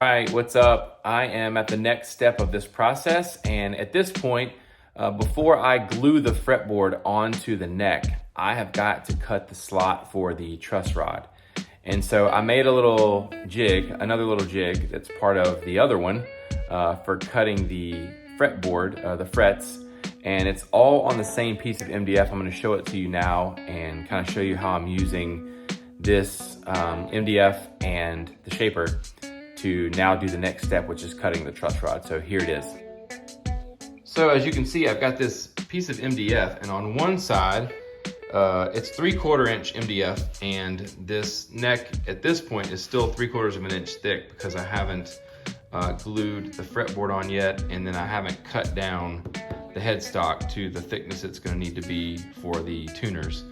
All right, what's up? I am at the next step of this process, and at this point, before I glue the fretboard onto the neck, I have got to cut the slot for the truss rod. And so I made a little jig, another little jig that's part of the other one for cutting the fretboard, the frets, and it's all on the same piece of MDF. I'm gonna show it to you now and kind of show you how I'm using this MDF and the shaper to now do the next step, which is cutting the truss rod. So here it is. So as you can see, I've got this piece of MDF, and on one side, it's 3/4 inch MDF, and this neck at this point is still 3/4 of an inch thick because I haven't glued the fretboard on yet, and then I haven't cut down the headstock to the thickness it's gonna need to be for the tuners.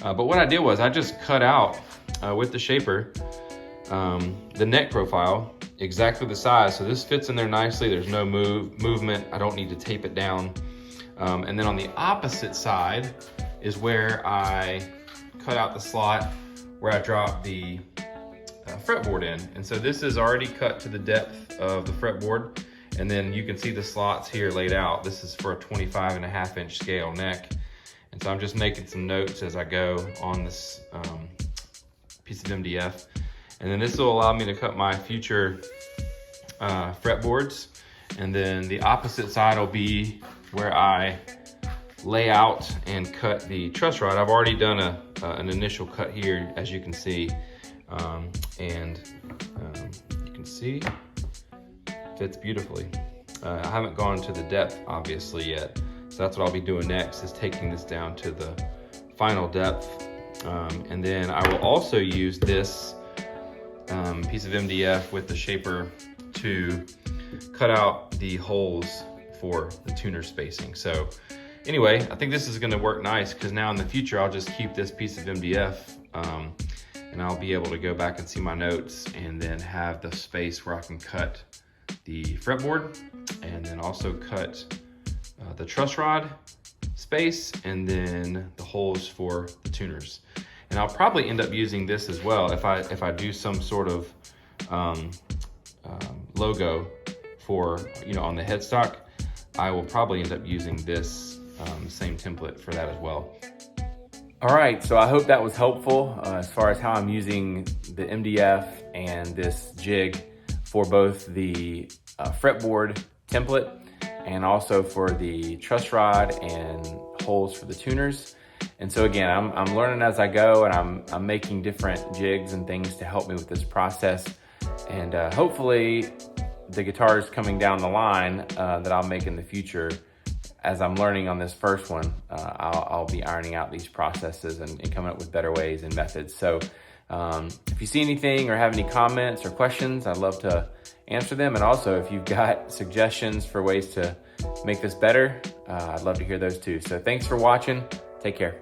But what I did was I just cut out with the shaper the neck profile exactly the size, so this fits in there nicely. There's no movement. I don't need to tape it down. And then on the opposite side is where I cut out the slot where I drop the fretboard in. And so this is already cut to the depth of the fretboard, and then you can see the slots here laid out. This is for a 25.5 inch scale neck. And so I'm just making some notes as I go on this piece of MDF. And then this will allow me to cut my future fretboards. And then the opposite side will be where I lay out and cut the truss rod. I've already done an initial cut here, as you can see. You can see, fits beautifully. I haven't gone to the depth, obviously, yet. So that's what I'll be doing next, is taking this down to the final depth. And then I will also use this piece of MDF with the shaper to cut out the holes for the tuner spacing. So anyway, I think this is gonna work nice because now in the future, I'll just keep this piece of MDF and I'll be able to go back and see my notes and then have the space where I can cut the fretboard and then also cut the truss rod space and then the holes for the tuners. And I'll probably end up using this as well if I do some sort of logo for, on the headstock. I will probably end up using this same template for that as well. All right, so I hope that was helpful as far as how I'm using the MDF and this jig for both the fretboard template and also for the truss rod and holes for the tuners. And so again, I'm learning as I go, and I'm making different jigs and things to help me with this process. And hopefully the guitars coming down the line that I'll make in the future, as I'm learning on this first one, I'll be ironing out these processes and coming up with better ways and methods. So if you see anything or have any comments or questions, I'd love to answer them. And also, if you've got suggestions for ways to make this better, I'd love to hear those too. So thanks for watching. Take care.